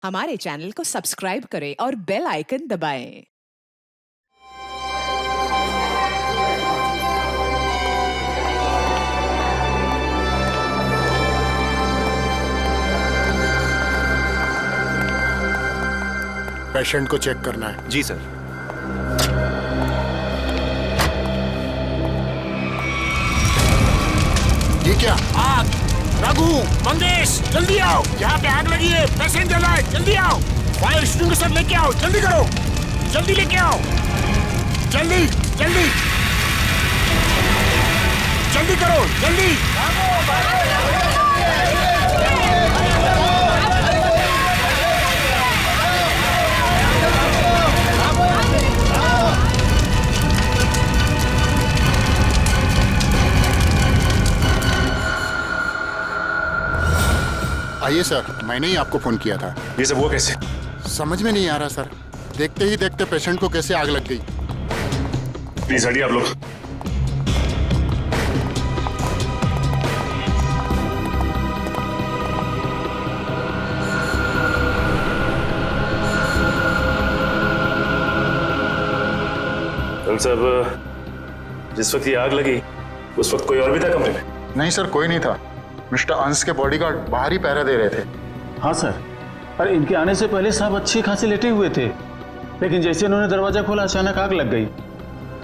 हमारे चैनल को सब्सक्राइब करें और बेल आइकन दबाएं। पेशेंट को चेक करना है। जी सर। ये क्या? आग! रघु, मंगेश, जल्दी आओ, यहाँ पे आग लगी है, पेशेंट जला है, जल्दी आओ, फायर एक्सटिंग्विशर लेके आओ, जल्दी करो, जल्दी लेके आओ, जल्दी जल्दी जल्दी करो, जल्दी। आइए सर, मैंने ही आपको फोन किया था। ये सब हुआ कैसे? समझ में नहीं आ रहा सर, देखते ही देखते पेशेंट को कैसे आग लग गई। प्लीज हटिए आप लोग। तुम सब जिस वक्त ये आग लगी उस वक्त कोई और भी था कमरे में? नहीं सर, कोई नहीं था। मिस्टर अंश के बॉडीगार्ड बाहर ही पहरा दे रहे थे। हाँ सर, अरे इनके आने से पहले साहब अच्छे खासे लेटे हुए थे, लेकिन जैसे उन्होंने दरवाजा खोला अचानक आग लग गई।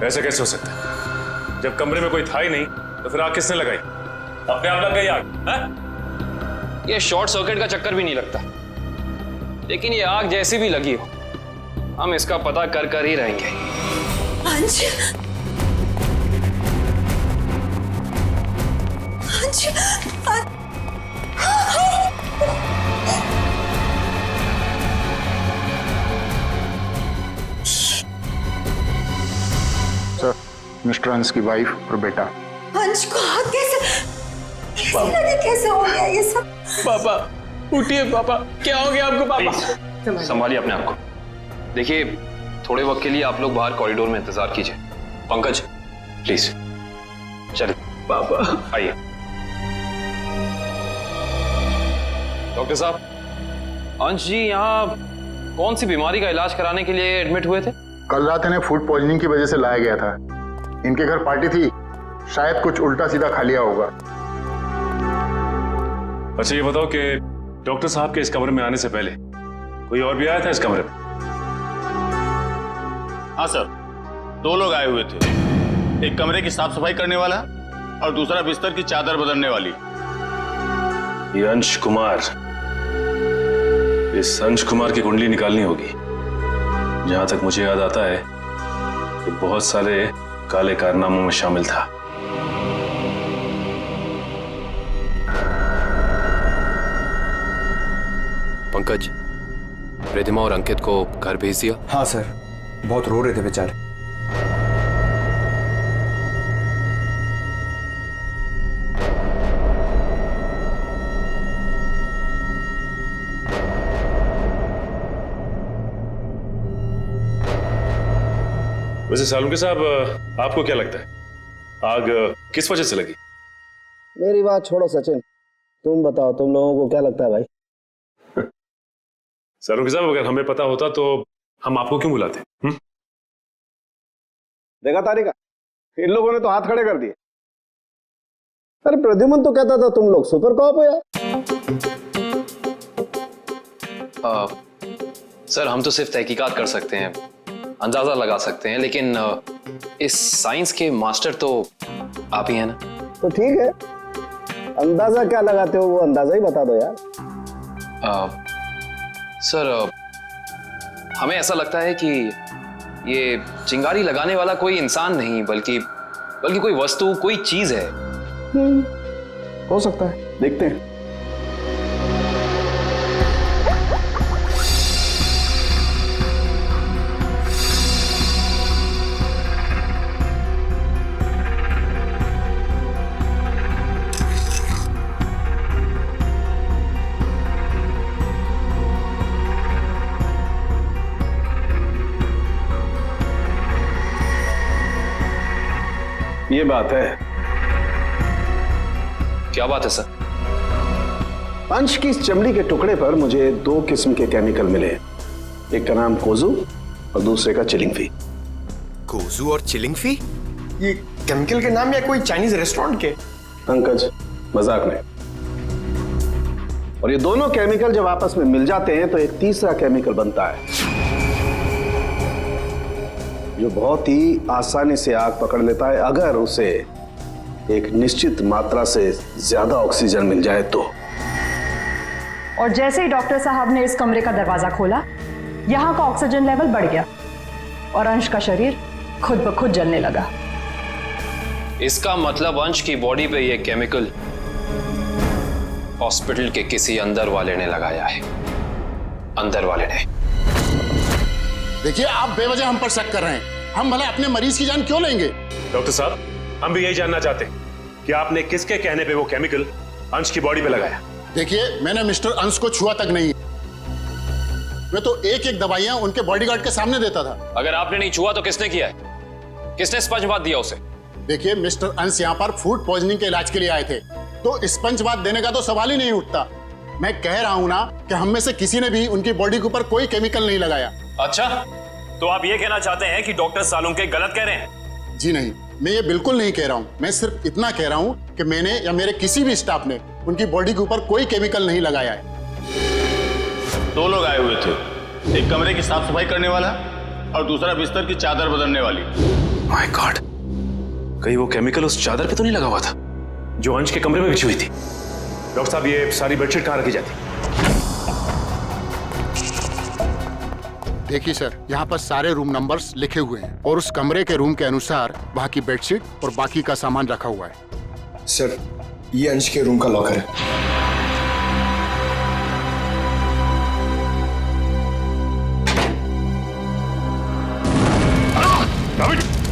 ऐसा कैसे हो सकता है? जब कमरे में कोई था ही नहीं तो फिर आग किसने लगाई? अपने आप लग गई आग? है? ये शॉर्ट सर्किट का चक्कर भी नहीं लगता, लेकिन ये आग जैसी भी लगी हो हम इसका पता कर कर ही रहेंगे। अंश, अंश, सर, मिस्टर अंश की वाइफ और बेटा। अंश को आग कैसे लगी, कैसे हो गया ये सब? पापा उठिए, पापा क्या हो गया आपको? पापा संभालिए अपने आप को। देखिए थोड़े वक्त के लिए आप लोग बाहर कॉरिडोर में इंतजार कीजिए। पंकज प्लीज चलिए। पापा आइए। डॉक्टर साहब, अंश जी यहाँ कौन सी बीमारी का इलाज कराने के लिए एडमिट हुए थे? कल रात इन्हें फूड पॉइजनिंग की वजह से लाया गया था। इनके घर पार्टी थी, शायद कुछ उल्टा सीधा खा लिया होगा। अच्छा ये बताओ कि डॉक्टर साहब के इस कमरे में आने से पहले कोई और भी आया था इस कमरे में? हाँ सर, 2 लोग आए हुए थे, एक कमरे की साफ सफाई करने वाला और दूसरा बिस्तर की चादर बदलने वाली। ये अंश कुमार, इस अंश कुमार की कुंडली निकालनी होगी। जहां तक मुझे याद आता है कि बहुत सारे काले कारनामों में शामिल था। पंकज, रिधिमा और अंकित को घर भेज दिया? हाँ सर, बहुत रो रहे थे बेचारे। वैसे सालुंके साहब, आपको क्या लगता है आग किस वजह से लगी? मेरी बात छोड़ो सचिन, तुम बताओ, तुम लोगों को क्या लगता है भाई? सालुंके साहब, अगर हमें पता होता तो हम आपको क्यों बुलाते? देखा तारिका, इन लोगों ने तो हाथ खड़े कर दिए। अरे प्रद्युमन तो कहता था तुम लोग सुपर कॉप हो यार। सर हम तो सिर्फ तहकीकात कर सकते हैं, अंदाजा लगा सकते हैं, लेकिन इस साइंस के मास्टर तो आप ही हैं ना। तो ठीक है, अंदाजा क्या लगाते हो वो अंदाजा ही बता दो यार। सर हमें ऐसा लगता है कि ये चिंगारी लगाने वाला कोई इंसान नहीं बल्कि कोई वस्तु, कोई चीज है। हो सकता है, देखते हैं। ये बात है। क्या बात है सर? अंश की इस चमड़ी के टुकड़े पर मुझे 2 किस्म के केमिकल मिले हैं। एक का नाम कोजू और दूसरे का चिलिंगफी। कोजू और चिलिंगफी? ये केमिकल के नाम या कोई चाइनीज रेस्टोरेंट के? पंकज, मजाक नहीं। और ये दोनों केमिकल जब आपस में मिल जाते हैं तो एक तीसरा केमिकल बनता है जो बहुत ही आसानी से आग पकड़ लेता है अगर उसे एक निश्चित मात्रा से ज्यादा ऑक्सीजन मिल जाए तो। और जैसे ही डॉक्टर साहब ने इस कमरे का दरवाजा खोला, यहाँ का ऑक्सीजन लेवल बढ़ गया और अंश का शरीर खुद ब खुद जलने लगा। इसका मतलब अंश की बॉडी पे ये केमिकल हॉस्पिटल के किसी अंदर वाले ने लगाया है। अंदर वाले ने। देखिए, आप बेवजह हम पर शक कर रहे हैं। हम भले अपने मरीज की जान क्यों लेंगे? डॉक्टर साहब, हम भी यही जानना चाहते हैं कि आपने किसके कहने पे वो केमिकल अंश की बॉडी पे लगाया। देखिए, मैंने मिस्टर अंश को छुआ तक नहीं। मैं तो एक एक दवाइयां उनके बॉडीगार्ड के सामने देता था। अगर आपने नहीं छुआ तो किसने किया है? किसने स्पंज बाथ दिया उसे? देखिए, मिस्टर अंश यहाँ पर फूड पॉइजनिंग के इलाज के लिए आए थे, तो स्पंज बाथ देने का तो सवाल ही नहीं उठता। मैं कह रहा हूँ ना कि हम में से किसी ने भी उनकी बॉडी के ऊपर कोई केमिकल नहीं लगाया। अच्छा, तो आप ये कहना चाहते हैं कि डॉक्टर सालुंके गलत कह रहे हैं? जी नहीं, मैं ये बिल्कुल नहीं कह रहा हूँ। मैं सिर्फ इतना कह रहा हूँ कि मैंने या मेरे किसी भी स्टाफ ने उनकी बॉडी के ऊपर कोई केमिकल नहीं लगाया है। 2 लोग आए हुए थे, एक कमरे की साफ सफाई करने वाला और दूसरा बिस्तर की चादर बदलने वाली। माय गॉड, कहीं वो केमिकल उस चादर पे तो नहीं लगा हुआ था जो अंश के कमरे में बिछी हुई थी? डॉक्टर साहब, ये सारी बेडशीट कहाँ रखी जाती? देखिए सर, यहाँ पर सारे रूम नंबर्स लिखे हुए हैं और उस कमरे के रूम के अनुसार वहाँ की बेडशीट और बाकी का सामान रखा हुआ है। सर, ये अंश के रूम का लॉकर है।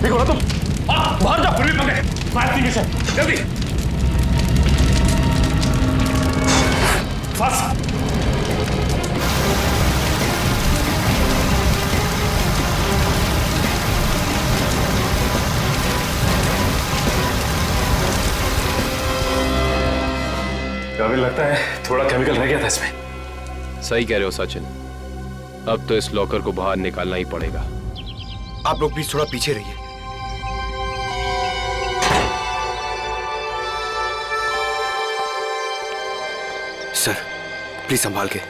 देखो ना तुम, बाहर जाओ। फिर भी पकड़े, फायर एक्सटिंग्विशर, जल्दी। फास्ट। अभी लगता है थोड़ा केमिकल रह गया था इसमें। सही कह रहे हो सचिन, अब तो इस लॉकर को बाहर निकालना ही पड़ेगा। आप लोग प्लीज थोड़ा पीछे रहिए। सर, प्लीज संभाल के।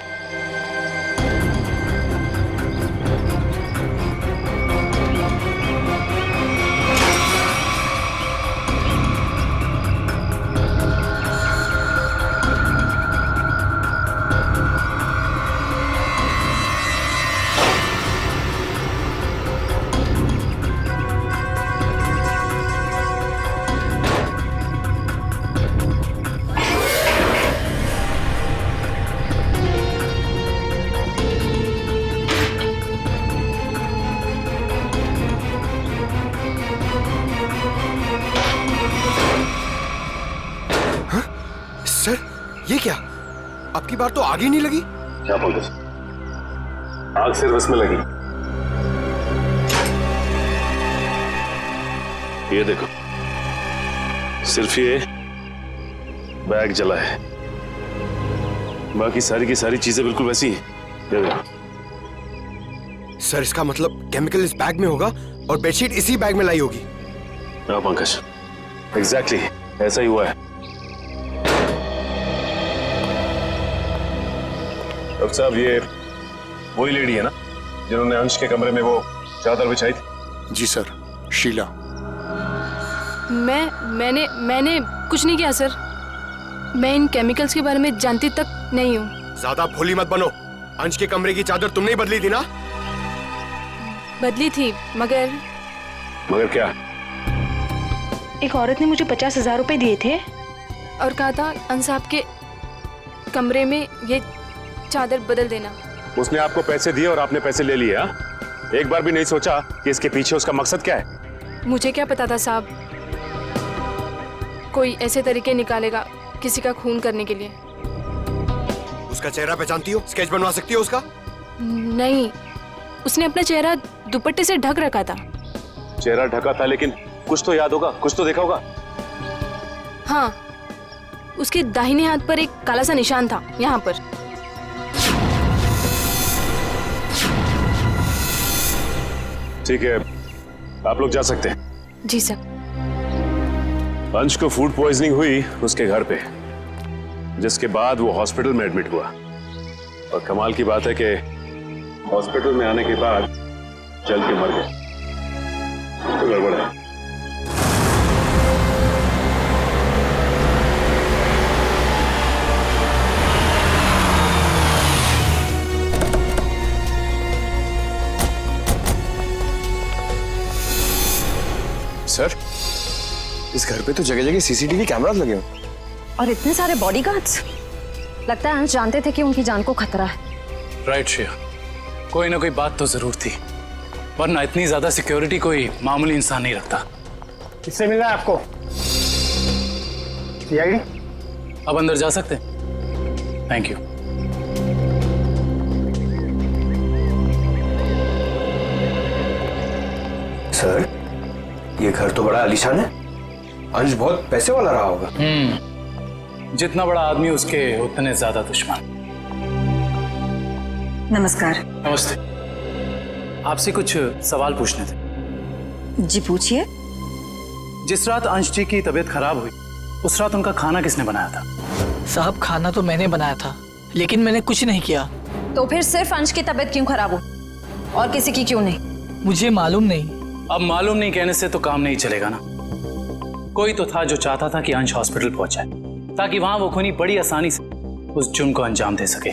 सर, ये क्या? आपकी बार तो आग ही नहीं लगी। क्या बोल रहे? आग सिर्फ इसमें लगी। ये देखो, सिर्फ ये बैग जला है, बाकी सारी की सारी चीजें बिल्कुल वैसी हैं। ये देखो। सर, इसका मतलब केमिकल इस बैग में होगा और बेडशीट इसी बैग में लाई होगी। हाँ पंकज, एग्जैक्टली ऐसा ही हुआ है। डॉक्टर साहब, ये वही लेडी है ना जिन्होंने अंश के कमरे में वो चादर बिछाई थी? जी सर, शीला। मैंने कुछ नहीं किया सर। मैं इन केमिकल्स के बारे में जानती तक नहीं हूँ। ज्यादा भोली मत बनो। अंश के कमरे की चादर तुमने ही बदली थी ना? बदली थी, मगर क्या? एक औरत ने मुझे 50,000 रुपए दिए थे और कहा था अंश साहब के कमरे में ये चादर बदल देना। उसने आपको पैसे दिए और आपने पैसे ले लिए? हाँ? एक बार भी नहीं सोचा कि इसके पीछे उसका मकसद क्या है? मुझे क्या पता था साहब, कोई ऐसे तरीके निकालेगा किसी का खून करने के लिए। उसका चेहरा पहचानती हो? स्केच बनवा सकती हो उसका? नहीं, उसने अपना चेहरा दुपट्टे से ढक रखा था। चेहरा ढका था, लेकिन कुछ तो याद होगा, कुछ तो देखा होगा। हाँ, उसके दाहिने हाथ पर एक काला सा निशान था, यहाँ पर। ठीक है, आप लोग जा सकते हैं। जी सर। अंश को फूड पॉइजनिंग हुई उसके घर पे, जिसके बाद वो हॉस्पिटल में एडमिट हुआ। और कमाल की बात है कि हॉस्पिटल में आने के बाद जल के मर गया। तो गड़बड़ है। सर, इस घर पे तो जगह जगह सीसीटीवी कैमरास लगे हैं। और इतने सारे बॉडीगार्ड्स। लगता है अंश जानते थे कि उनकी जान को खतरा है। राइट श्रेया, कोई ना कोई बात तो जरूर थी, वरना इतनी ज्यादा सिक्योरिटी कोई मामूली इंसान नहीं रखता। किससे मिलना है आपको? सीआईडी? अब अंदर जा सकते हैं? Thank you. सर, ये घर तो बड़ा आलीशान है। अंश बहुत पैसे वाला रहा होगा। जितना बड़ा आदमी उसके उतने ज्यादा दुश्मन। नमस्कार। नमस्ते। आपसे कुछ सवाल पूछने थे। जी पूछिए। जिस रात अंश जी की तबीयत खराब हुई, उस रात उनका खाना किसने बनाया था? साहब, खाना तो मैंने बनाया था, लेकिन मैंने कुछ नहीं किया। तो फिर सिर्फ अंश की तबीयत क्यों खराब हो और किसी की क्यों नहीं? मुझे मालूम नहीं। अब मालूम नहीं कहने से तो काम नहीं चलेगा ना। कोई तो था जो चाहता था कि अंश हॉस्पिटल पहुंचे, ताकि वहां वो खूनी बड़ी आसानी से उस जुर्म को अंजाम दे सके।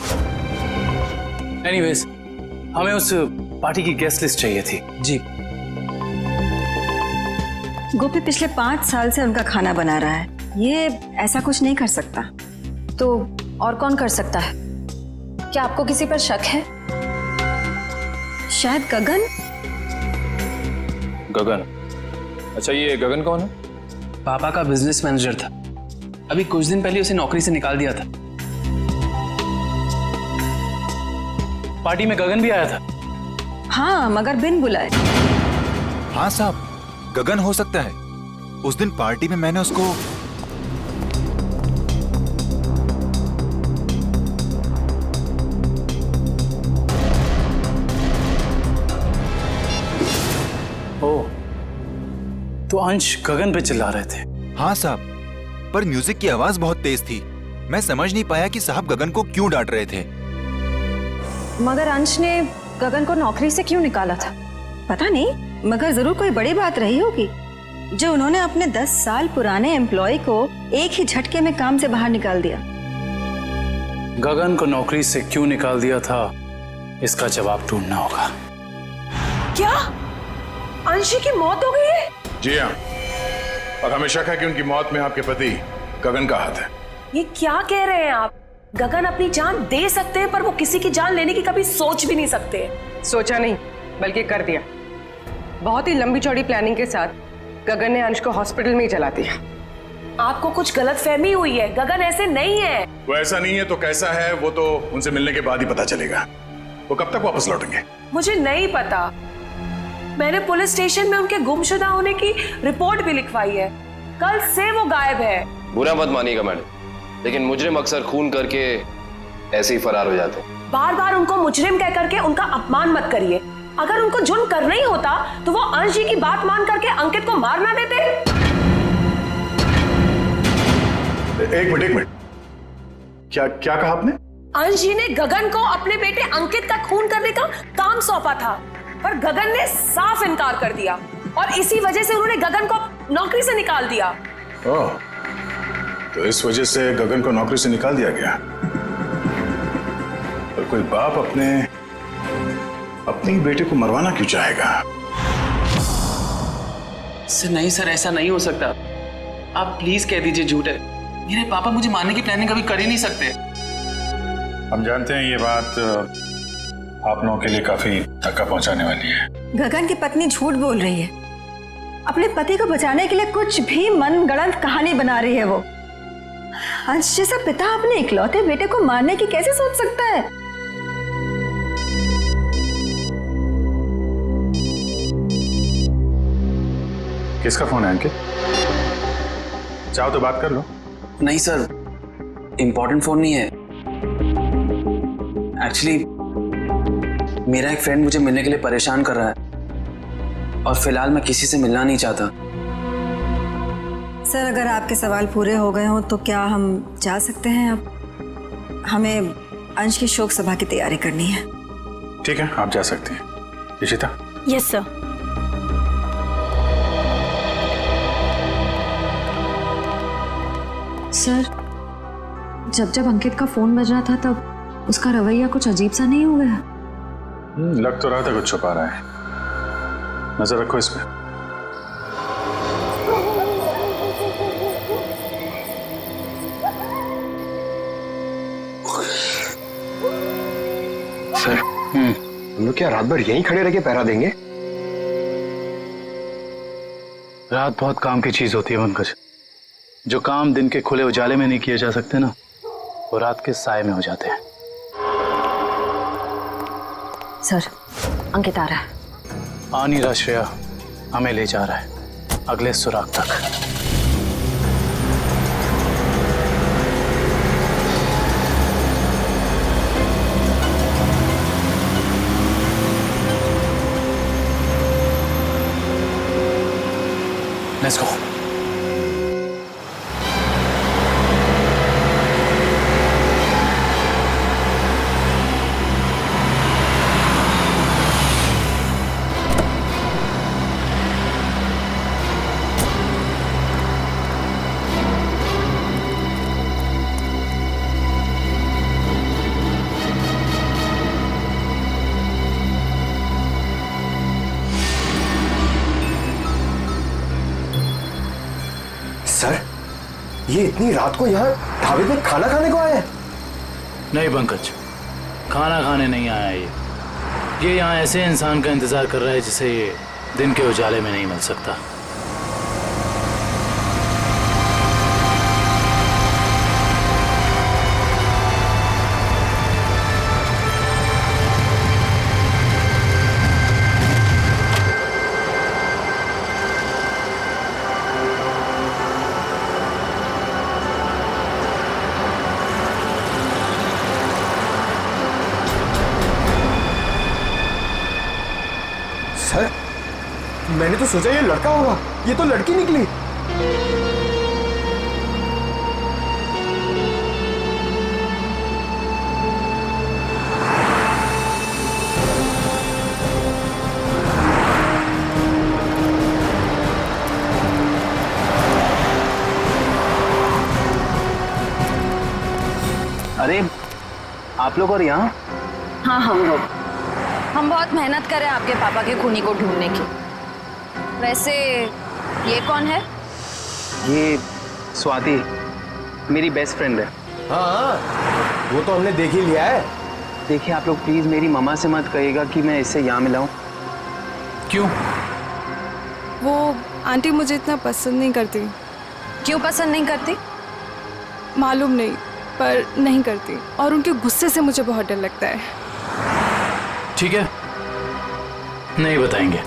एनीवेज, हमें उस पार्टी की गेस्ट लिस्ट चाहिए थी। जी। गोपी पिछले 5 साल से उनका खाना बना रहा है, ये ऐसा कुछ नहीं कर सकता। तो और कौन कर सकता है? क्या आपको किसी पर शक है? शायद गगन। गगन? अच्छा, ये गगन कौन है? पापा का बिजनेस मैनेजर था। अभी कुछ दिन पहले उसे नौकरी से निकाल दिया था। पार्टी में गगन भी आया था? हाँ, मगर बिन बुलाए। हाँ साहब, गगन हो सकता है। उस दिन पार्टी में मैंने उसको तो अंश गगन पे चिल्ला रहे थे? हाँ साहब, पर म्यूजिक की आवाज बहुत तेज थी। मैं समझ नहीं पाया कि साहब गगन को क्यों डांट रहे थे। मगर अंश ने गगन को नौकरी से क्यों निकाला था? पता नहीं, मगर जरूर कोई बड़ी बात रही होगी जो उन्होंने अपने 10 साल पुराने एम्प्लॉय को एक ही झटके में काम से बाहर निकाल दिया। गगन को नौकरी से क्यों निकाल दिया था, इसका जवाब ढूंढना होगा। क्या अंशी की मौत हो गई है? जी हाँ, और हमें शक है कि उनकी मौत में आपके पति गगन का हाथ है। ये क्या कह रहे हैं आप? गगन अपनी जान दे सकते हैं, पर वो किसी की जान लेने की कभी सोच भी नहीं सकते। सोचा नहीं, बल्कि कर दिया। बहुत ही लंबी चौड़ी प्लानिंग के साथ गगन ने अंश को हॉस्पिटल में ही जला दिया। आपको कुछ गलतफहमी हुई है, गगन ऐसे नहीं है। वो ऐसा नहीं है तो कैसा है, वो तो उनसे मिलने के बाद ही पता चलेगा। वो कब तक वापस लौटेंगे? मुझे नहीं पता। मैंने पुलिस स्टेशन में उनके गुमशुदा होने की रिपोर्ट भी लिखवाई है। कल से वो गायब है। बुरा मत मानिएगा मैडम, लेकिन मुजरिम अक्सर खून करके ऐसे ही फरार हो जाते हैं। बार बार उनको मुजरिम कह करके उनका अपमान मत करिए। अगर उनको जुर्म करना ही होता तो वो अंश जी की बात मान करके अंकित को मार ना देते। एक मिनट, क्या कहा आपने? अंश जी ने गगन को अपने बेटे अंकित का खून करने का काम सौंपा था, पर गगन ने साफ इनकार कर दिया और इसी वजह से उन्होंने गगन को नौकरी से निकाल दिया। ओह, तो इस वजह से गगन को नौकरी से निकाल दिया गया। और कोई बाप अपने बेटे को मरवाना क्यों चाहेगा? सर नहीं सर, ऐसा नहीं हो सकता। आप प्लीज कह दीजिए झूठ है। मेरे पापा मुझे मारने की प्लानिंग कभी कर ही नहीं सकते। हम जानते हैं ये बात आप लोगों के लिए काफी धक्का पहुंचाने वाली है। गगन की पत्नी झूठ बोल रही है। अपने पति को बचाने के लिए कुछ भी मनगढ़ंत कहानी बना रही है वो। अंश जैसा पिता अपने इकलौते बेटे को मारने की कैसे सोच सकता है? किसका फोन है अंकित? चाहो तो बात कर लो। नहीं सर, इम्पोर्टेंट फोन नहीं है। एक्चुअली मेरा एक फ्रेंड मुझे मिलने के लिए परेशान कर रहा है और फिलहाल मैं किसी से मिलना नहीं चाहता। सर, अगर आपके सवाल पूरे हो गए हों तो क्या हम जा सकते हैं अब? हमें अंश की शोक सभा की तैयारी करनी है। ठीक है, आप जा सकते हैं। इशिता। Yes sir. सर, जब अंकित का फोन बज रहा था तब उसका रवैया कुछ अजीब सा नहीं हो गया? लग तो रहा था कुछ छुपा रहा है। नजर रखो इस पे। सर, हम लोग क्या रात भर यहीं खड़े रह के पहरा देंगे? रात बहुत काम की चीज होती है पंकज। जो काम दिन के खुले उजाले में नहीं किए जा सकते ना, वो रात के साए में हो जाते हैं। सर, अंकित आ रहा है। आ नहीं रहा श्रेया, हमें ले जा रहा है अगले सुराग तक। Let's go. सर, ये इतनी रात को यहाँ ढाबे पे खाना खाने को आया है? नहीं पंकज, खाना खाने नहीं आया ये यहाँ ऐसे इंसान का इंतजार कर रहा है जिसे ये दिन के उजाले में नहीं मिल सकता। सर, मैंने तो सोचा ये लड़का होगा, ये तो लड़की निकली। अरे आप लोग और यहाँ? हाँ, हम बहुत मेहनत कर रहे हैं आपके पापा के खूनी को ढूंढने की। वैसे ये कौन है? ये स्वाति, मेरी बेस्ट फ्रेंड है। हाँ, वो तो हमने देख ही लिया है। देखिए आप लोग प्लीज मेरी मम्मा से मत कहिएगा कि मैं इससे यहाँ मिला हूँ। क्यों? वो आंटी मुझे इतना पसंद नहीं करती। क्यों पसंद नहीं करती? मालूम नहीं, पर नहीं करती, और उनके गुस्से से मुझे बहुत डर लगता है। ठीक है, नहीं बताएंगे।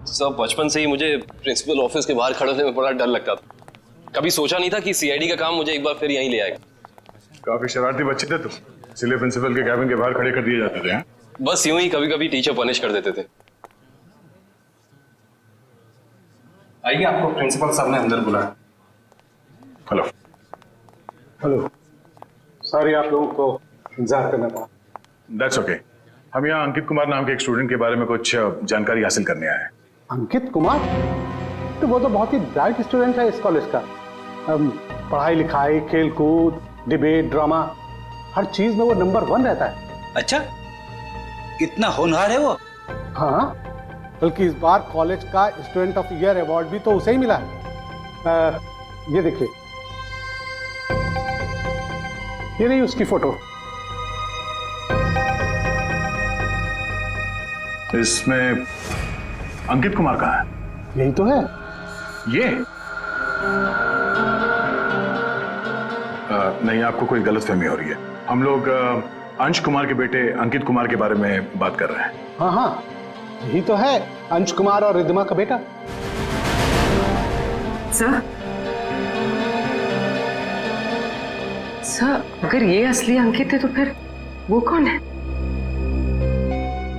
सब बचपन से ही मुझे प्रिंसिपल ऑफिस के बाहर खड़े होने में बड़ा डर लगता था। कभी सोचा नहीं था कि सीआईडी का काम मुझे एक बार फिर यहीं ले आएगा। काफी शरारती बच्चे थे तुम, इसलिए प्रिंसिपल के कैबिन के बाहर खड़े कर दिए जाते थे। बस यूं ही कभी कभी टीचर पनिश कर देते थे। आइए, आपको प्रिंसिपल साहब ने अंदर बुलाया। हेलो। हेलो, सॉरी आप लोगों को इंतजार करना पड़ा। That's okay. हम यहाँ अंकित कुमार नाम के एक स्टूडेंट के बारे में कुछ जानकारी हासिल करने आए हैं। अंकित कुमार? तो वो तो बहुत ही ब्राइट स्टूडेंट है इस कॉलेज का। पढ़ाई लिखाई, खेल कूद, डिबेट, ड्रामा, हर चीज में वो नंबर 1 रहता है। अच्छा, इतना होनहार है वो? हाँ, बल्कि इस बार कॉलेज का स्टूडेंट ऑफ ईयर अवार्ड भी तो उसे ही मिला है। ये देखिए, ये रही उसकी फोटो। इसमें अंकित कुमार कहाँ है? यही तो है। ये नहीं, आपको कोई गलतफहमी हो रही है। हम लोग अंश कुमार के बेटे अंकित कुमार के बारे में बात कर रहे हैं। हाँ हाँ, यही तो है, अंश कुमार और रिद्धिमा का बेटा। सर, सर अगर ये असली अंकित है तो फिर वो कौन है?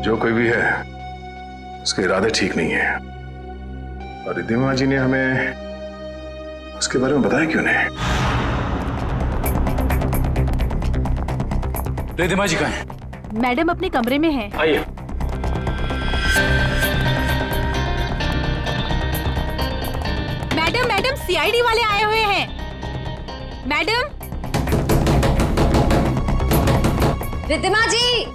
जो कोई भी है उसके इरादे ठीक नहीं है, और रिद्धिमा जी ने हमें उसके बारे में बताया क्यों नहीं? रिद्धिमा जी कहाँ हैं? मैडम अपने कमरे में हैं। आइए। मैडम मैडम सीआईडी वाले आए हुए हैं। मैडम। रिद्धिमा जी।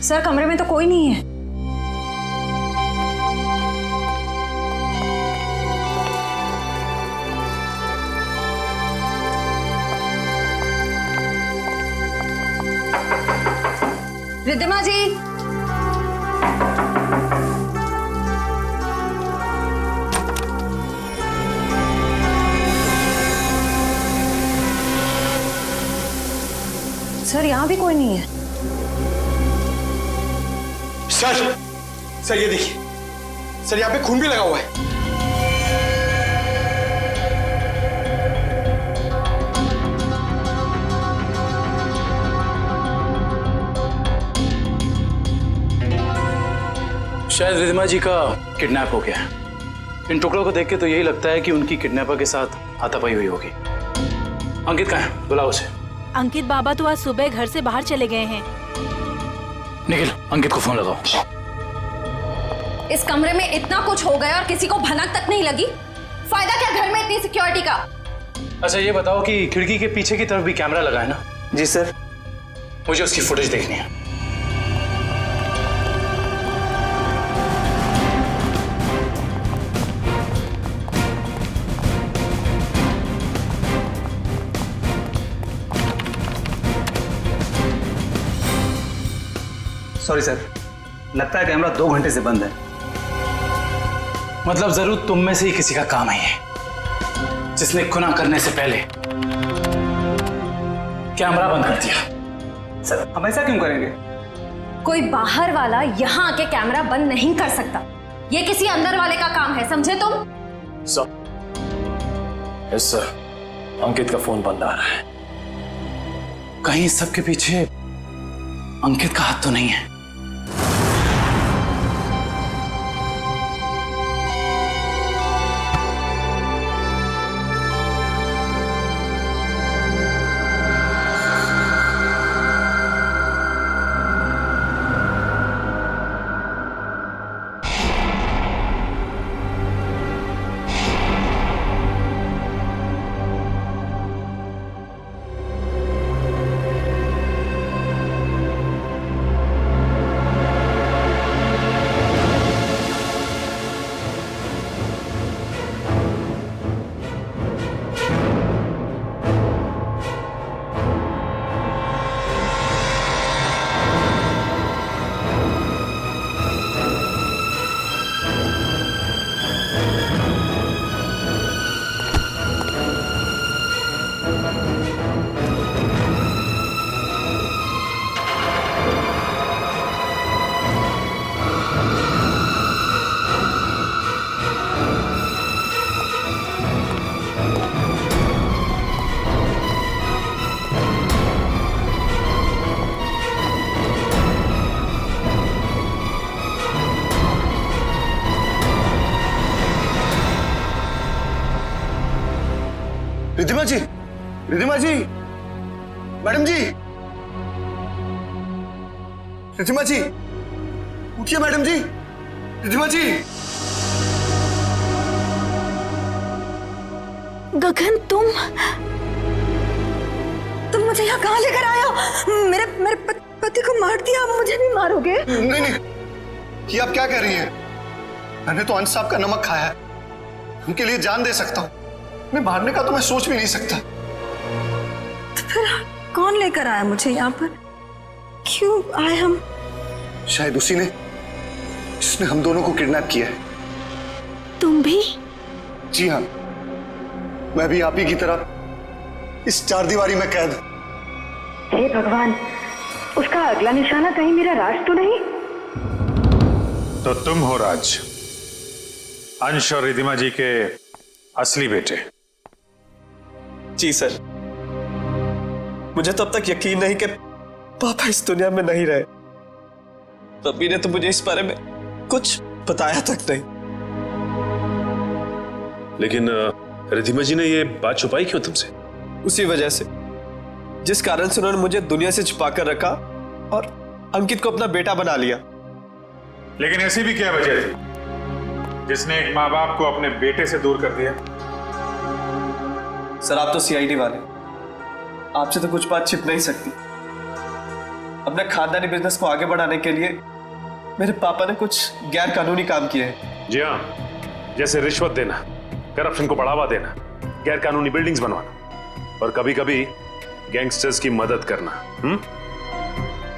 सर कमरे में तो कोई नहीं है। रिद्धिमा जी। सर यहाँ भी कोई नहीं है। सर ये देखिए सर, यहाँ पे खून भी लगा हुआ है। शायद रिद्धिमा जी का किडनैप हो गया है। इन टुकड़ों को देख के तो यही लगता है कि उनकी किडनैपर के साथ हाथापाई हुई होगी। अंकित कहाँ है? बुलाओ उसे। अंकित बाबा तो आज सुबह घर से बाहर चले गए हैं। निखिल, अंकित को फोन लगाओ। इस कमरे में इतना कुछ हो गया और किसी को भनक तक नहीं लगी। फायदा क्या घर में इतनी सिक्योरिटी का? अच्छा ये बताओ कि खिड़की के पीछे की तरफ भी कैमरा लगा है ना? जी सर। मुझे उसकी फुटेज देखनी है। सॉरी सर, लगता है कैमरा 2 घंटे से बंद है। मतलब जरूर तुम में से ही किसी का काम है ये, जिसने गुनाह करने से पहले कैमरा बंद कर दिया। सर हम ऐसा क्यों करेंगे? कोई बाहर वाला यहाँ आके कैमरा बंद नहीं कर सकता। ये किसी अंदर वाले का काम है, समझे तुम? यस सर, अंकित का फोन बंद आ रहा है। कहीं इस सब के पीछे अंकित का हाथ तो नहीं है? रिद्धिमा जी, रिद्धिमा जी, मैडम जी, रिद्धिमा जी, उठिए मैडम जी, रिद्धिमा जी। गगन तुम मुझे यहाँ कहाँ लेकर आए हो? मेरे पति को मार दिया, आप मुझे भी मारोगे? नहीं नहीं, ये आप क्या कह रही हैं? मैंने तो अंश साहब का नमक खाया है, उनके लिए जान दे सकता हूँ। मैं मारने का तो मैं सोच भी नहीं सकता। तो फिर कौन लेकर आया मुझे यहाँ पर? क्यों आए हम? शायद उसी ने जिसने हम दोनों को किडनैप किया है। तुम भी? जी हाँ, मैं भी आप ही की तरह इस चारदीवारी में कैद। हे भगवान, उसका अगला निशाना कहीं मेरा राज तो नहीं? तो तुम हो राज, अंश और रिधिमा जी के असली बेटे। जी सर, मुझे तो अब तक यकीन नहीं कि पापा इस दुनिया में नहीं रहे। रब्बी ने तो मुझे इस बारे में कुछ बताया तक नहीं। लेकिन रिधिमा जी ने ये बात छुपाई क्यों तुमसे? उसी वजह से जिस कारण से उन्होंने मुझे दुनिया से छुपा कर रखा और अंकित को अपना बेटा बना लिया। लेकिन ऐसी भी क्या वजह थी जिसने एक माँ बाप को अपने बेटे से दूर कर दिया? सर, आप तो सीआईडी वाले, आपसे तो कुछ बात छिप नहीं सकती। अपने खानदानी बिजनेस को आगे बढ़ाने के लिए मेरे पापा ने कुछ गैर कानूनी काम किए हैं। जी हाँ, जैसे रिश्वत देना, करप्शन को बढ़ावा देना, गैर कानूनी बिल्डिंग्स बनवाना और कभी कभी गैंगस्टर्स की मदद करना।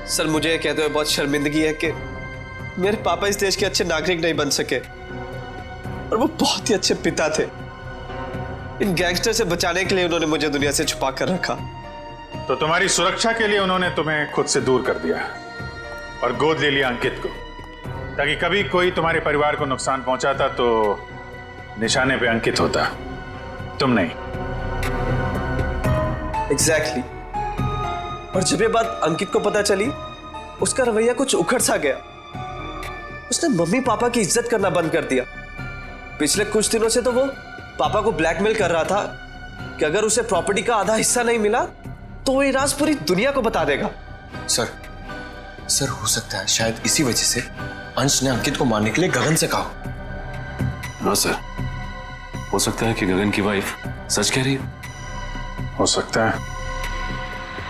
सर, मुझे यह कहते हुए बहुत शर्मिंदगी है कि मेरे पापा इस देश के अच्छे नागरिक नहीं बन सके और वो बहुत ही अच्छे पिता थे। इन गैंगस्टर से बचाने के लिए उन्होंने मुझे दुनिया से छुपा कर रखा। तो तुम्हारी सुरक्षा के लिए उन्होंने तुम्हें खुद से दूर कर दिया और गोद ले लिया अंकित को, ताकि कभी कोई तुम्हारे परिवार को नुकसान पहुंचाता तो निशाने पे अंकित होता, तुम नहीं। एग्जैक्टली। और जब ये बात अंकित को पता चली, उसका रवैया कुछ उखड़ सा गया। उसने मम्मी पापा की इज्जत करना बंद कर दिया। पिछले कुछ दिनों से तो वो पापा को ब्लैकमेल कर रहा था कि अगर उसे प्रॉपर्टी का आधा हिस्सा नहीं मिला तो वो ये राज पूरी दुनिया को बता देगा। सर हो सकता है शायद इसी वजह से अंश ने अंकित को मारने के लिए गगन से कहा। हाँ सर, हो सकता है कि गगन की वाइफ सच कह रही हो सकता है,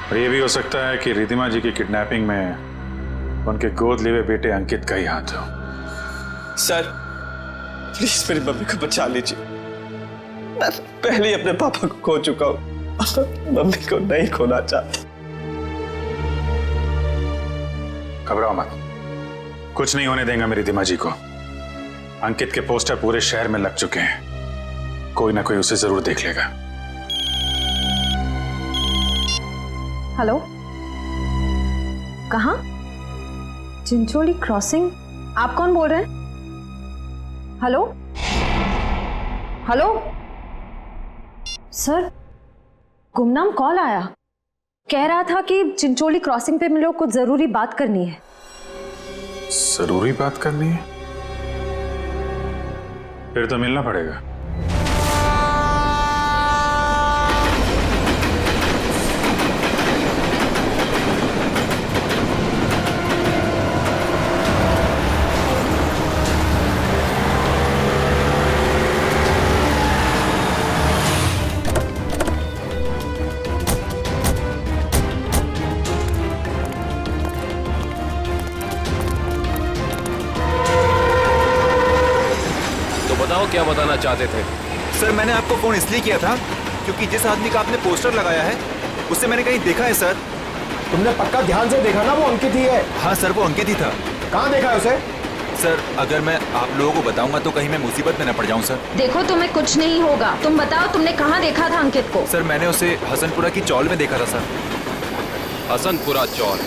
और ये भी हो सकता है कि रिधिमा जी की किडनैपिंग में उनके गोद लिए हुए बेटे अंकित का ही हाथ हो। सर, प्लीज मेरी मम्मी को बचा लीजिए। मैं पहले ही अपने पापा को खो चुका हूं, मम्मी को नहीं खोना चाहता। घबराओ मत, कुछ नहीं होने देंगे मेरी रिधिमा जी को। अंकित के पोस्टर पूरे शहर में लग चुके हैं, कोई ना कोई उसे जरूर देख लेगा। हेलो, कहाँ? चिंचोली क्रॉसिंग? आप कौन बोल रहे हैं? हेलो हेलो सर, गुमनाम कॉल आया, कह रहा था कि चिंचोली क्रॉसिंग पे मिलो, कुछ जरूरी बात करनी है। जरूरी बात करनी है? फिर तो मिलना पड़ेगा। क्या बताना चाहते थे? सर, मैंने आपको फोन इसलिए किया था क्योंकि जिस आदमी का आपने पोस्टर लगाया है उसे मैंने कहीं देखा है सर। तुमने पक्का ध्यान से देखा ना? वो अंकित ही है। हाँ सर, वो अंकित ही था। कहाँ देखा है उसे? सर, अगर मैं आप लोगों को बताऊंगा तो कहीं मैं मुसीबत में न पड़ जाऊं सर। देखो, तुम्हें कुछ नहीं होगा। तुम बताओ, तुमने कहाँ देखा था अंकित को? सर, मैंने उसे हसनपुरा की चौल में देखा था सर। हसनपुरा चौल?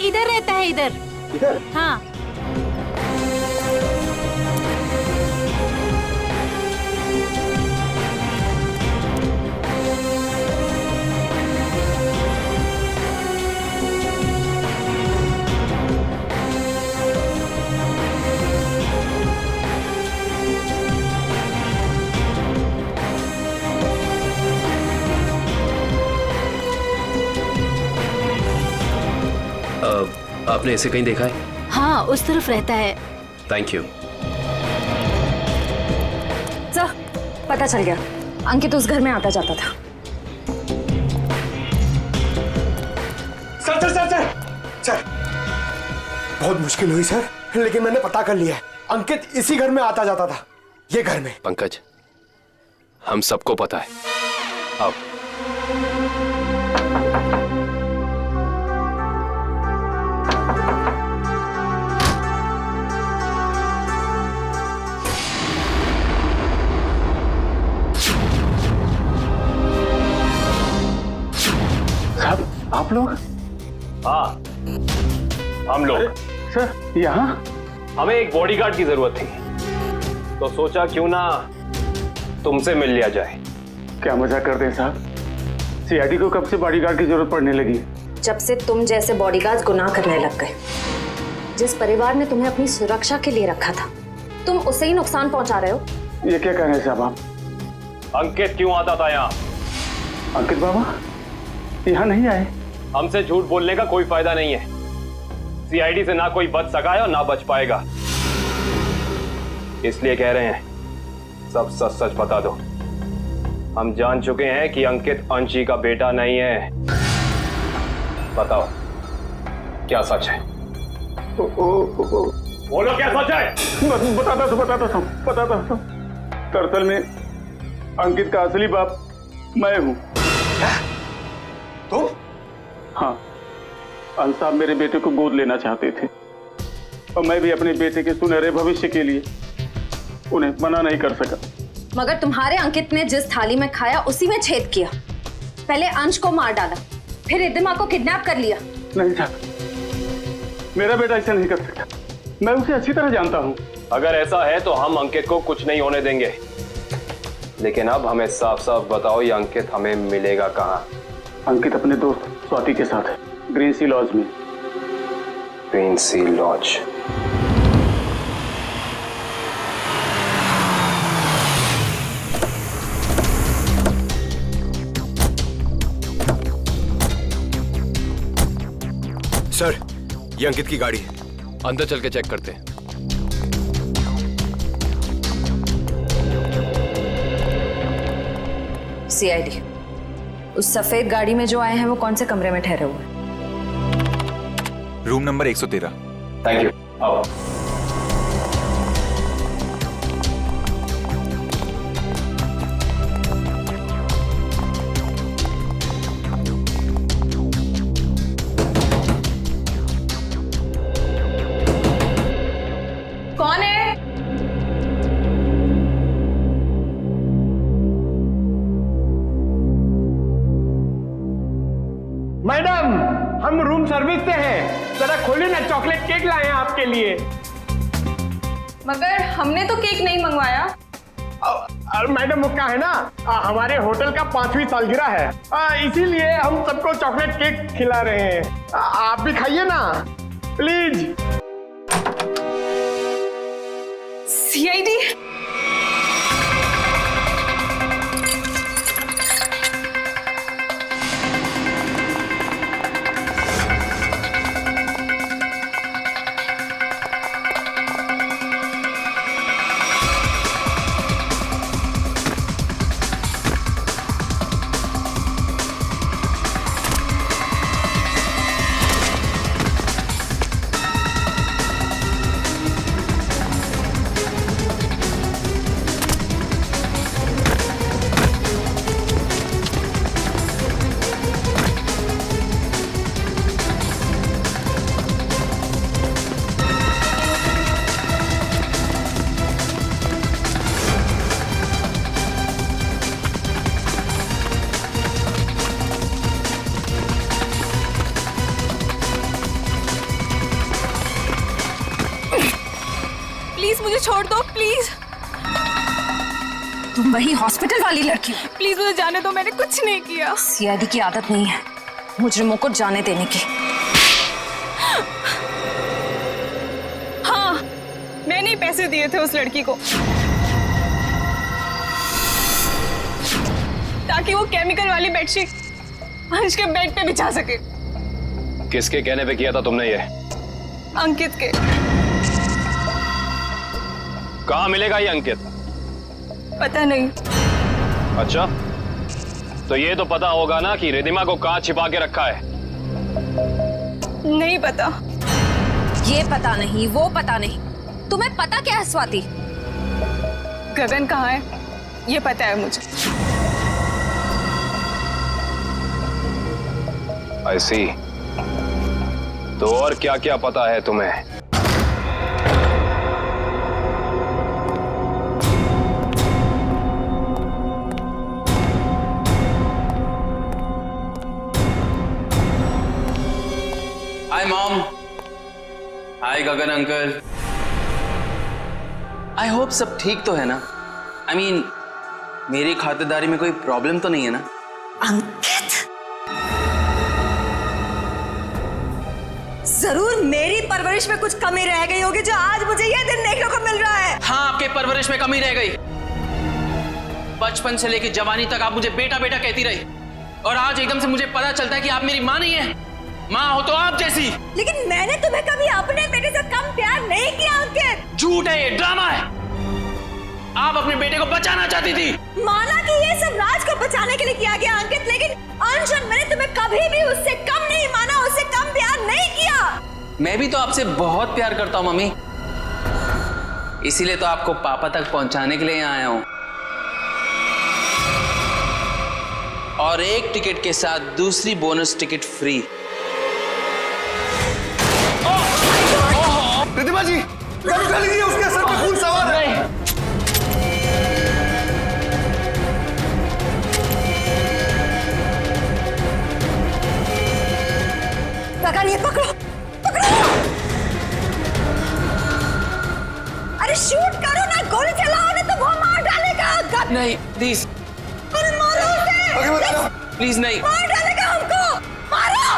इधर रहता है। इधर? हाँ। आपने इसे कहीं देखा है? हाँ, उस तरफ रहता है। Thank you. सर, पता चल गया, अंकित उस घर में आता जाता था। Sir sir sir sir sir, बहुत मुश्किल हुई सर, लेकिन मैंने पता कर लिया है। अंकित इसी घर में आता जाता था। ये घर में। पंकज, हम सबको पता है। अब साहब आप लोग? हाँ, हम लोग। सर यहाँ? हमें एक बॉडीगार्ड की जरूरत थी, तो सोचा क्यों ना तुमसे मिल लिया जाए। क्या मजाक करते हैं साहब? सीआईडी को कब से बॉडीगार्ड की जरूरत पड़ने लगी? जब से तुम जैसे बॉडीगार्ड गुनाह करने लग गए। जिस परिवार ने तुम्हें अपनी सुरक्षा के लिए रखा था, तुम उसे ही नुकसान पहुंचा रहे हो। ये क्या कह रहे हैं साहब आप? अंकित क्यों आता था यहाँ? अंकित बाबा यहाँ नहीं आए। हमसे झूठ बोलने का कोई फायदा नहीं है। सीआईडी से ना कोई बच सका है और ना बच पाएगा, इसलिए कह रहे हैं सब सच सच बता दो। हम जान चुके हैं कि अंकित अंशी का बेटा नहीं है। बताओ क्या सच है? बोलो क्या सच है? बताता हूँ। दरअसल में अंकित का असली बाप मैं हूँ। तुम? हाँ, अंश साहब मेरे बेटे को गोद लेना चाहते थे और मैं भी अपने बेटे के सुनहरे भविष्य के लिए उन्हें मना नहीं कर सका। मगर तुम्हारे अंकित ने जिस थाली में खाया उसी में छेद किया। पहले अंश को मार डाला, फिर रिद्धिमा को किडनैप कर लिया। नहीं साहब, मेरा बेटा ऐसा नहीं कर सकता। मैं उसे अच्छी तरह जानता हूँ। अगर ऐसा है तो हम अंकित को कुछ नहीं होने देंगे, लेकिन अब हमें साफ साफ बताओ ये अंकित हमें मिलेगा कहाँ? अंकित अपने दोस्त स्वाति के साथ है, ग्रीन सी लॉज में। ग्रीन सी लॉज? सर, ये अंकित की गाड़ी है। अंदर चल के चेक करते हैं। सीआईडी, उस सफेद गाड़ी में जो आए हैं वो कौन से कमरे में ठहरे हुए? Room number 113। Thank you. आओ। कौन है? मैडम, हम रूम सर्विस से हैं। जरा खोलिए ना, चॉकलेट केक लाए हैं आपके लिए। मगर हमने तो केक नहीं मंगवाया। मैडम वो क्या है ना, हमारे होटल का 5वीं सालगिरह है, इसीलिए हम सबको चॉकलेट केक खिला रहे हैं। आप भी खाइए ना प्लीज। सीआईडी? प्लीज मुझे छोड़ दो, प्लीज। तुम वही हॉस्पिटल वाली लड़की हो? प्लीज मुझे जाने दो, मैंने कुछ नहीं किया। सीआईडी की आदत नहीं है मुजरिमों को जाने देने की। हाँ, मैंने ही पैसे दिए थे उस लड़की को ताकि वो केमिकल वाली बेडशीट अंश के बेड पे बिछा सके। किसके कहने पे किया था तुमने ये? अंकित के। कहाँ मिलेगा ये अंकित? पता नहीं। अच्छा, तो ये तो पता होगा ना कि रिद्धिमा को कहाँ छिपा के रखा है? नहीं पता। ये पता नहीं, वो पता नहीं, तुम्हें पता क्या है स्वाति? गगन कहाँ है ये पता है मुझे। ऐसी तो और क्या क्या पता है तुम्हें? Hi mom, hi Gagan uncle. I hope सब ठीक तो है ना? आई मीन मेरी खातिरदारी में कोई प्रॉब्लम तो नहीं है ना? अंकित, जरूर मेरी परवरिश में कुछ कमी रह गई होगी जो आज मुझे यह दिन देखने को मिल रहा है। हाँ, आपके परवरिश में कमी रह गई। बचपन से लेकर जवानी तक आप मुझे बेटा बेटा कहती रही, और आज एकदम से मुझे पता चलता है कि आप मेरी माँ नहीं है। माँ हो तो आप जैसी। लेकिन मैंने तुम्हें कभी अपने बेटे से कम प्यार नहीं किया अंकित। झूठ है, ये ड्रामा है। आप अपने बेटे को बचाना चाहती थी। माना कि ये सब राज को बचाने के लिए किया गया अंकित, लेकिन अंश और मैंने तुम्हें कभी भी उससे कम नहीं माना, उससे कम प्यार नहीं किया। मैं भी तो आपसे बहुत प्यार करता हूँ मम्मी, इसीलिए तो आपको पापा तक पहुंचाने के लिए यहाँ आया हूँ। और एक टिकट के साथ दूसरी बोनस टिकट फ्री। रिद्धिमा जी, गन उठा लीजिए, उसके सर पे खून सवार है। गगन, ये पकड़ो, पकड़ो। अरे शूट करो ना, गोली चलाओ ना, तो वो मार डालेगा। नहीं प्लीज, अरे मारो उसे। प्लीज नहीं। मार डालेगा हमको, मारो।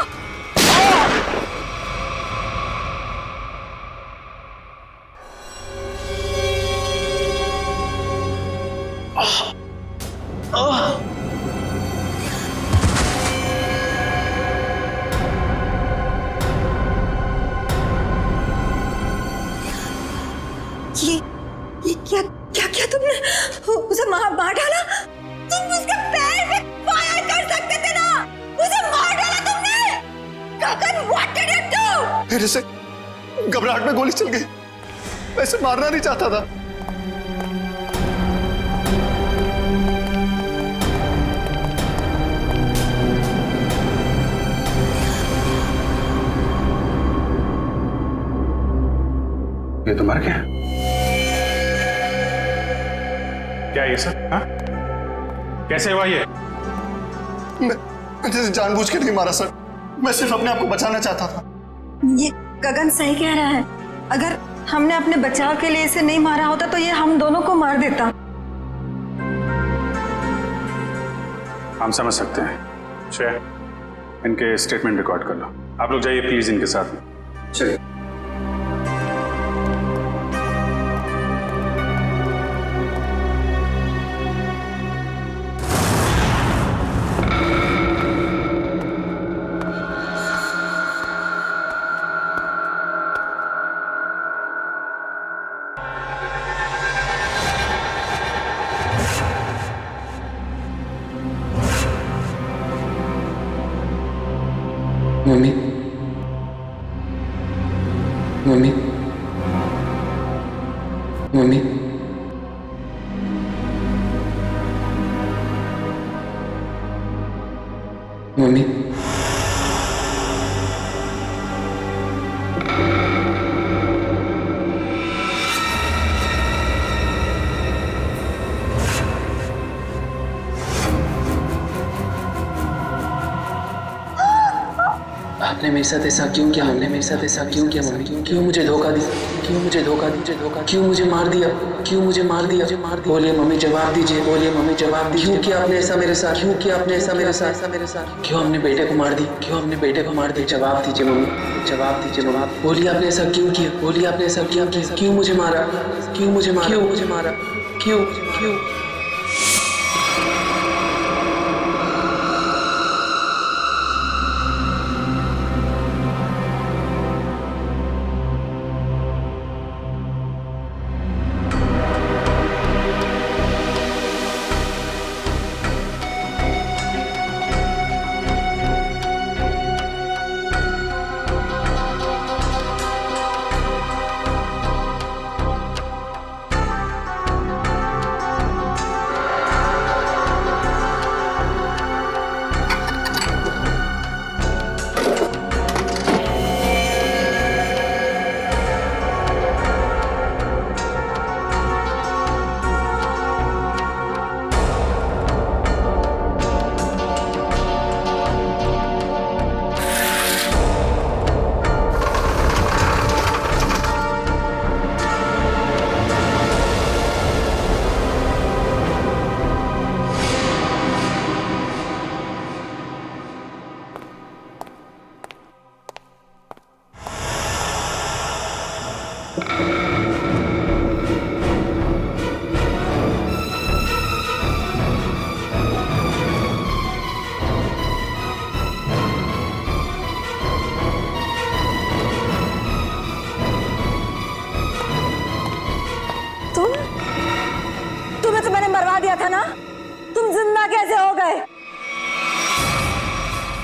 ये क्या क्या क्या तुमने उसे मार डाला? तुम उसके पैर पे फायर कर सकते थे ना, उसे मार डाला तुमने। गगन, व्हाट डिड यू डू? मेरे से घबराहट में गोली चल गई, वैसे मारना नहीं चाहता था। ये तो मर गया। क्या ये सर? हाँ? कैसे हुआ ये? मैंने जानबूझ के नहीं मारा सर, मैं सिर्फ अपने आप को बचाना चाहता था। ये गगन सही कह रहा है, अगर हमने अपने बचाव के लिए इसे नहीं मारा होता तो ये हम दोनों को मार देता। हम समझ सकते हैं। श्रेया, इनके स्टेटमेंट रिकॉर्ड कर लो। आप लोग जाइए प्लीज इनके साथ में। चलिए। मम्मी, मम्मी, मम्मी, मम्मी, आपने मेरे साथ ऐसा क्यों किया? हमने मेरे साथ ऐसा क्यों किया मम्मी? क्यों मुझे धोखा दिया? क्यों मुझे धोखा दिया? क्यों मुझे मार दिया? क्यों मुझे मार दिया? बोलिए मम्मी, जवाब दीजिए। बोलिए मम्मी, जवाब दीजिए। क्यों किया आपने ऐसा मेरे साथ? क्यों किया आपने ऐसा मेरे साथ? क्यों हमने बेटे को मार दी? क्यों हमने बेटे को मार दी? जवाब दीजिए मम्मी, जवाब दीजिए मम्मी। बोलिए आपने ऐसा क्यों किया? बोलिए आपने ऐसा क्यों किया? क्यों मुझे मारा? क्यों मुझे मारा? क्यों मुझे मारा? क्यों क्यों?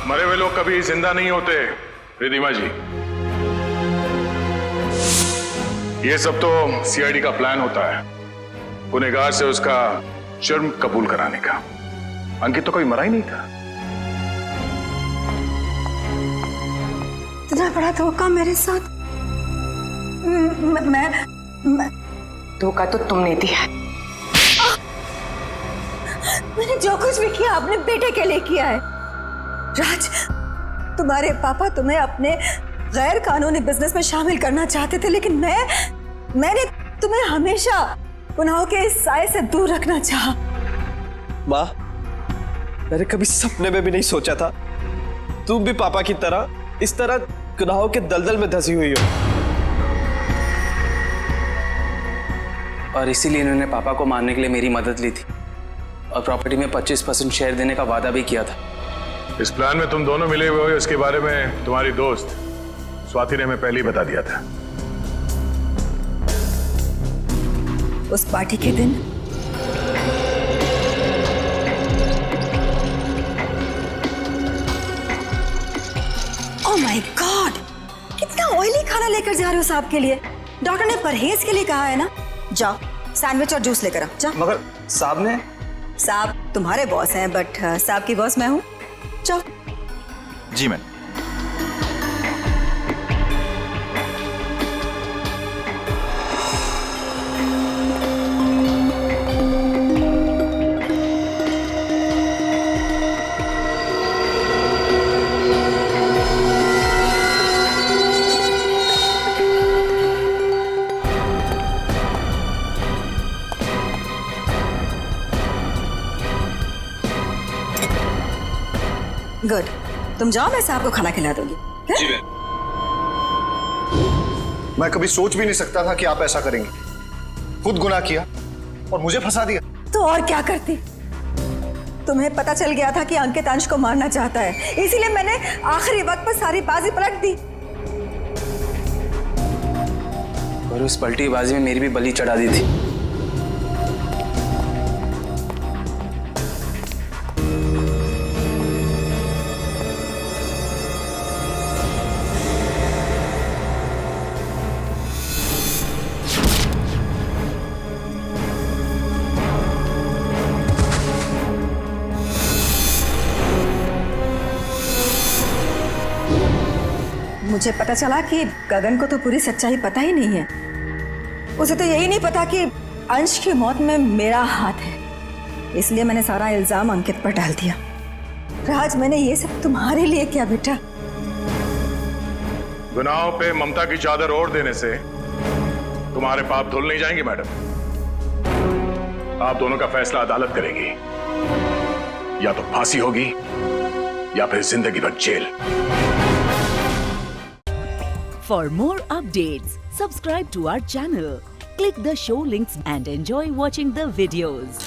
मरे हुए लोग कभी जिंदा नहीं होते रिधिमा जी। ये सब तो सीआईडी का प्लान होता है, गुनहगार से उसका जुर्म कबूल कराने का। अंकित तो कभी मरा ही नहीं था। इतना बड़ा धोखा मेरे साथ। मैं धोखा तो तुमने दिया। मैंने जो कुछ भी किया अपने बेटे के लिए किया है। राज, तुम्हारे पापा तुम्हें अपने गैर कानूनी बिजनेस में शामिल करना चाहते थे, लेकिन मैंने तुम्हें हमेशा गुनाहों के इस साए से दूर रखना चाहा। माँ, मैंने कभी सपने में भी नहीं सोचा था तुम भी पापा की तरह इस तरह गुनाहों के दलदल में धंसी हुई हो। और इसीलिए इन्होंने पापा को मारने के लिए मेरी मदद ली थी और प्रॉपर्टी में 25% शेयर देने का वादा भी किया था। इस प्लान में तुम दोनों मिले हुए हो, इसके बारे में तुम्हारी दोस्त स्वाति ने हमें पहले ही बता दिया था। उस पार्टी के दिन ओह माय गॉड, कितना ऑयली खाना लेकर जा रहे हो साहब के लिए? डॉक्टर ने परहेज के लिए कहा है ना। जाओ सैंडविच और जूस लेकर आओ, जाओ। मगर साहब ने? साहब तुम्हारे बॉस हैं, बट साहब की बॉस मैं हूँ। जाओ। जी मैम। गुड, तुम जाओ, मैं साहब को खाना खिला दूंगी। जी मैं कभी सोच भी नहीं सकता था कि आप ऐसा करेंगे। खुद गुनाह किया और मुझे फंसा दिया। तो और क्या करती? तुम्हें पता चल गया था कि अंकित अंश को मारना चाहता है, इसीलिए मैंने आखिरी वक्त पर सारी बाजी पलट दी। और उस पलटी बाजी में मेरी भी बलि चढ़ा दी थी। मुझे पता चला कि गगन को तो पूरी सच्चाई पता ही नहीं है। उसे तो यही नहीं पता कि अंश की मौत में मेरा हाथ है, इसलिए मैंने सारा इल्जाम अंकित पर डाल दिया। राज, मैंने ये सब तुम्हारे लिए किया बेटा। गुनाहों पे ममता की चादर ओढ़ देने से तुम्हारे पाप धुल नहीं जाएंगे मैडम। आप दोनों का फैसला अदालत करेगी, या तो फांसी होगी या फिर जिंदगी भर jail. For more updates, subscribe to our channel, click the show links and enjoy watching the videos.